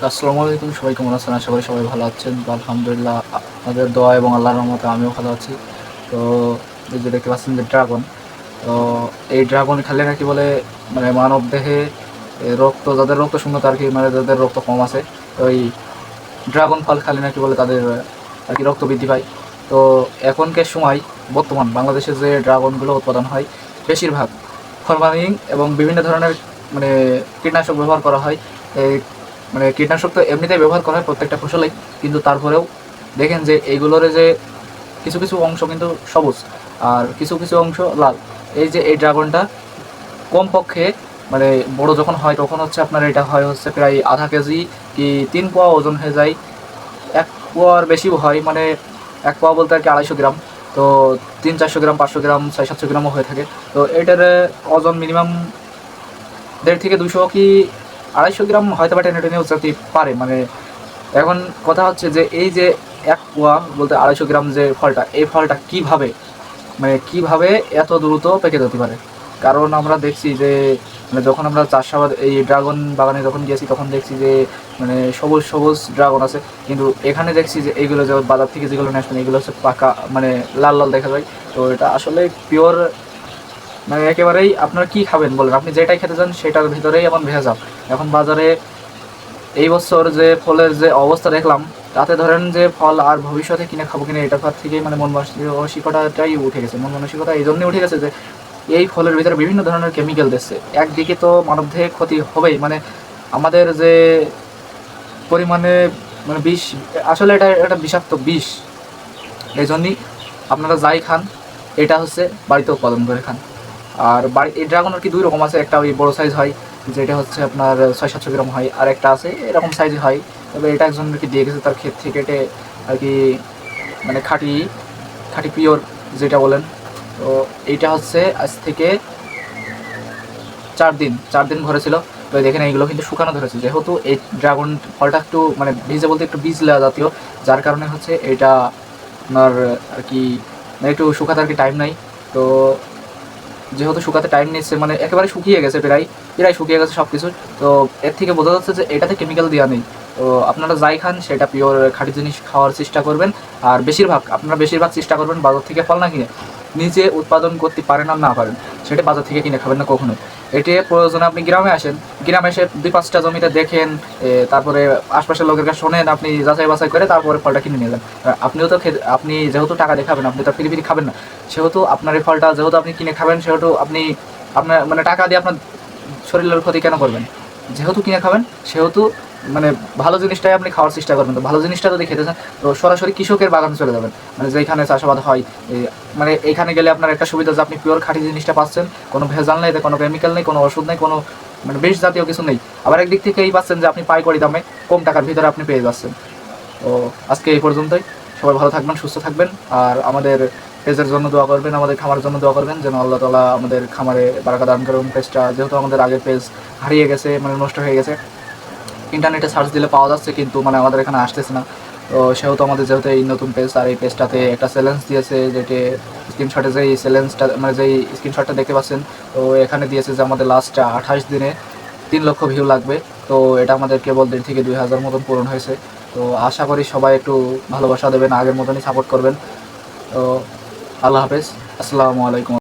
আসসালামু আলাইকুম, সবাই কেমন আছেন? আশা করি সবাই ভালো আছেন। তো আলহামদুলিল্লাহ আপনাদের দোয়া এবং আল্লাহর রহমতে আমিও ভালো আছি। তো এই যে দেখতে পাচ্ছেন যে ড্রাগন, তো এই ড্রাগন খেলে নাকি বলে মানে মানব দেহে রক্ত, যাদের রক্ত শূন্যতা আর কি, মানে যাদের রক্ত কম আছে, তো এই ড্রাগন ফল খেলে নাকি বলে তাদের আর কি রক্ত বৃদ্ধি পায়। তো এখনকার সময় বর্তমান বাংলাদেশে যে ড্রাগনগুলো উৎপাদন হয় বেশিরভাগ ফরমালিন এবং বিভিন্ন ধরনের মানে কীটনাশক ব্যবহার করা হয়। এই মানে কীটনাশক তো এমনিতেই ব্যবহার করা হয় প্রত্যেকটা ফসলেই, কিন্তু তারপরেও দেখেন যে এইগুলোর যে কিছু কিছু অংশ কিন্তু সবুজ আর কিছু কিছু অংশ লাল। এই যে এই ড্রাগনটা কমপক্ষে মানে বড় যখন হয় তখন হচ্ছে আপনার এটা হয় হচ্ছে প্রায় আধা কেজি কি 3 পোয়া ওজন হয়ে যায়। 1 পোয়ার বেশিও হয়, মানে 1 পোয়া বলতে আর কি 250 গ্রাম। তো 300-400 গ্রাম, 500 গ্রাম, 600-700 গ্রামও হয়ে থাকে। তো এটার ওজন মিনিমাম 150 থেকে 200 কি 250 গ্রাম হয়তো বা টেনে টেনে উচ্চাতে পারে। মানে এখন কথা হচ্ছে যে এই যে 1 পোয়া বলতে 250 গ্রাম যে ফলটা, এই ফলটা কীভাবে মানে কীভাবে এত দ্রুত পেকে যেতে পারে? কারণ আমরা দেখছি যে মানে যখন আমরা চাষাবাদ এই ড্রাগন বাগানে যখন গিয়েছি তখন দেখছি যে মানে সবুজ সবুজ ড্রাগন আছে, কিন্তু এখানে দেখছি যে এইগুলো যে বাজার থেকে যেগুলো নিয়ে আসবেন এগুলো হচ্ছে পাকা মানে লাল লাল দেখা যায়। তো এটা আসলে পিওর মানে একেবারেই আপনার কী খাবেন বলেন? আপনি যেটাই খেতে চান সেটার ভিতরেই এমন ভেজাল। এখন বাজারে এই বছর যে ফলের যে অবস্থা দেখলাম, তাতে ধরেন যে ফল আর ভবিষ্যতে কিনে খাবো কিনা এটা থেকেই মানে মন মানসিকতাটাই উঠে গেছে। মন মানসিকতা এই জন্যই উঠে গেছে যে এই ফলের ভিতরে বিভিন্ন ধরনের কেমিক্যাল দিচ্ছে। একদিকে তো মানবদেহে ক্ষতি হবেই, মানে আমাদের যে পরিমাণে মানে বিষ, আসলে এটা একটা বিষাক্ত বিষ। এই জন্যই আপনারা যাই খান এটা হচ্ছে বাড়িতে উৎপাদন করে খান। আর এই ড্রাগনের কি 2 রকম আছে, একটা ওই বড়ো সাইজ হয় যেটা হচ্ছে আপনার 600-700 গ্রাম হয়, আর একটা আছে এরকম সাইজে হয়। তবে এটা একজনকে দিয়ে গেছে তার ক্ষেত থেকে কেটে আর কি, মানে খাঁটি খাঁটি পিওর যেটা বলেন। তো এইটা হচ্ছে আজ থেকে 4 দিন ঘরে ছিল। তো দেখেন এইগুলো কিন্তু শুকানো ধরেছে, যেহেতু এই ড্রাগন ফলটা একটু মানে ভিজে বলতে একটু বীজলা জাতীয়, যার কারণে হচ্ছে এটা আপনার আর কি মানে একটু শুকাতে আর কি টাইম নাই। তো যেহেতু শুকাতে টাইম নিচ্ছে, মানে একেবারে শুকিয়ে গেছে, প্রায় প্রায় শুকিয়ে গেছে সব কিছু। তো এর থেকে বোঝা যাচ্ছে যে এটাতে কেমিক্যাল দেওয়া নেই। তো আপনারা যাই খান সেটা পিওর খাঁটি জিনিস খাওয়ার চেষ্টা করবেন। আর আপনারা বেশিরভাগ চেষ্টা করবেন বাজার থেকে ফল না কিনে নিজে উৎপাদন করতে পারেন আর না পারেন সেটা বাজার থেকে কিনে খাবেন না কখনোই। এটি প্রয়োজনে আপনি গ্রামে আসেন, গ্রামে এসে 2-5টা জমিতে দেখেন, তারপরে আশপাশের লোকের কাছে শোনেন, আপনি যাচাই বাছাই করে তারপরে ফলটা কিনে নিয়ে যান। আপনিও তো আপনি যেহেতু টাকা দিয়ে খাবেন, আপনি তো ফিরি ফিরি খাবেন না। সেহেতু আপনার এই ফলটা যেহেতু আপনি কিনে খাবেন, সেহেতু আপনি আপনার মানে টাকা দিয়ে আপনার শরীরের ক্ষতি কেন করবেন? যেহেতু কিনে খাবেন সেহেতু মানে ভালো জিনিসটাই আপনি খাওয়ার চেষ্টা করবেন। তো ভালো জিনিসটা যদি খেতে চান তো সরাসরি কৃষকের বাগানে চলে যাবেন, মানে যেখানে চাষাবাদ হয়। মানে এইখানে গেলে আপনার একটা সুবিধা যে আপনি পিওর খাঁটি জিনিসটা পাচ্ছেন, কোনো ভেজাল নেই, কোনো কেমিক্যাল নেই, কোনো ওষুধ নেই, কোনো মানে বিষ জাতীয় কিছু নেই। আবার একদিক থেকে এই পাচ্ছেন যে আপনি পাইকারি দামে কম টাকার ভিতরে আপনি পেয়ে যাচ্ছেন। তো আজকে এই পর্যন্তই। সবাই ভালো থাকবেন, সুস্থ থাকবেন। আর আমাদের পেজের জন্য দোয়া করবেন, আমাদের খামারের জন্য দোয়া করবেন যেন আল্লাহ তাআলা আমাদের খামারে বারাকা দান করুন। পেজটা যেহেতু আমাদের আগের পেজ হারিয়ে গেছে, মানে নষ্ট হয়ে গেছে, ইন্টারনেটে সার্চ দিলে পাওয়া যাচ্ছে কিন্তু মানে আমাদের এখানে আসতেছে না। তো সেহেতু আমাদের যেহেতু এই নতুন পেজ, আর এই পেজটাতে একটা চ্যালেঞ্জ দিয়েছে, যেটি স্ক্রিনশটে যেই চ্যালেঞ্জটা মানে যেই স্ক্রিনশটটা দেখতে পাচ্ছেন, তো এখানে দিয়েছে যে আমাদের লাস্ট 28 দিনে 3 লক্ষ ভিউ লাগবে। তো এটা আমাদের কেবল 1.5 থেকে 2,000 মতন পূরণ হয়েছে। তো আশা করি সবাই একটু ভালোবাসা দেবেন, আগের মতনই সাপোর্ট করবেন। তো আল্লাহ হাফেজ, আসসালামু আলাইকুম।